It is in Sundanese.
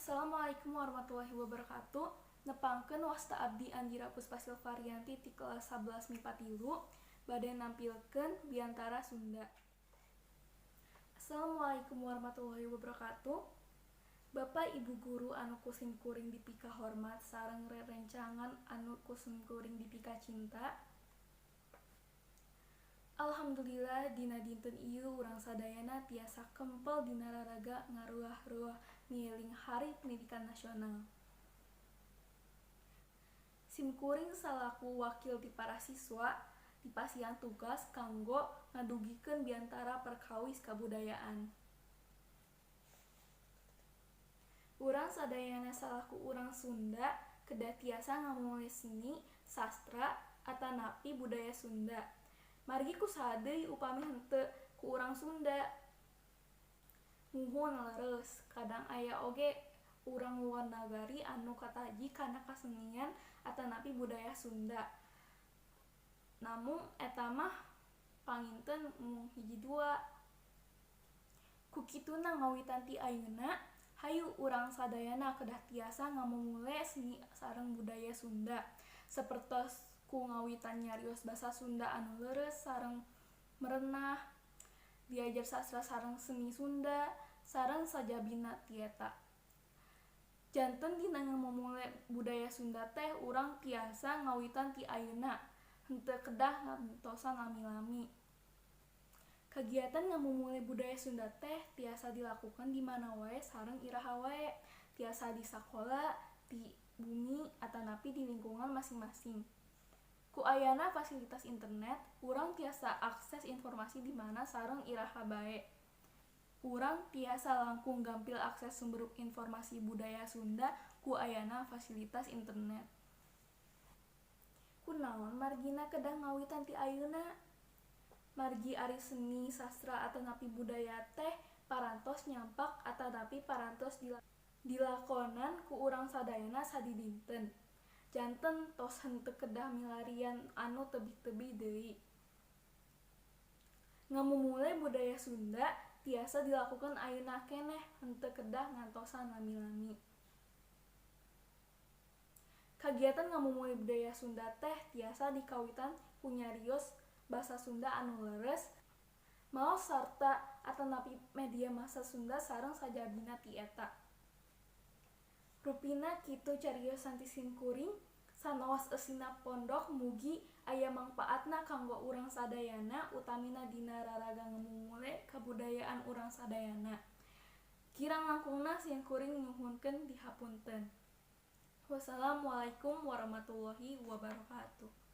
Assalamualaikum warahmatullahi wabarakatuh. Nepangkeun wasta abdi Andira Puspasilvarianti ti kelas 11 MIPA 3 bade nampilkeun Biantara Sunda. Assalamualaikum warahmatullahi wabarakatuh. Bapak Ibu guru anu kusim kuring dipika hormat sareng rerencangan anu kusim kuring dipika cinta. Alhamdulillah dina dinten ieu urang sadayana tiasa kempel dina raraga ngaruah-ruah ngiring Hari Pendidikan Nasional. Simkuring salaku wakil ti para siswa dipasihan tugas kanggo ngadugikeun Biantara perkawis kabudayaan. Urang sadayana salaku urang Sunda kedah tiasa ngamulai seni, sastra, atanapi budaya Sunda. Margi kusaha deui upami henteu ku urang Sunda. Muhun leres, kadang aya oge urang luar nagari anu kataji kana kasenian atanapi budaya Sunda. Namun eta mah panginten mung hiji dua. Ku kituna ngawitan ti ayeuna, hayu urang sadayana kedah tiasa ngamumule seni sareng budaya Sunda. Sapertos ku ngawitan nyarios basa Sunda anu leres sareng merenah, diajar sastra sareng seni Sunda, sareng sajabina ti eta. Janten dina ngamumule budaya Sunda teh urang tiasa ngawitan ti ayeuna, henteu kedah ngantosan lami-lami. Kagiatan ngamumule budaya Sunda teh tiasa dilakukan di mana wae sareng iraha wae, tiasa di sakola, di bumi, atanapi di lingkungan masing-masing. Ku ayana fasilitas internet, urang tiasa akses informasi di mana sareng iraha bae. Urang tiasa langkung gampil akses sumber informasi budaya Sunda ku ayana fasilitas internet. Kunaon margina kedah ngawitan ti ayeuna? Margi ari seni, sastra, atanapi budaya teh parantos nyampak atanapi parantos dilakonan ku urang sadayana sadidinten. Janten tos henteu kedah milarian anu tebih-tebih deui. Ngamumule budaya Sunda tiasa dilakukan ayeuna keneh, henteu kedah ngantosan lami-lami. Kagiatan ngamumule budaya Sunda teh tiasa dikawitan ku nyarios basa Sunda anu leres, maos sarta atanapi media massa Sunda sareng sajabina ti eta. Rupina kitu cariosan ti simkuring, sanaos eusina pondok mugi aya mangpaatna kanggo urang sadayana utamina dina raraga ngamumule kabudayaan urang sadayana. Kirang langkungna simkuring nyuhunkeun dihapunten. Wassalamualaikum warahmatullahi wabarakatuh.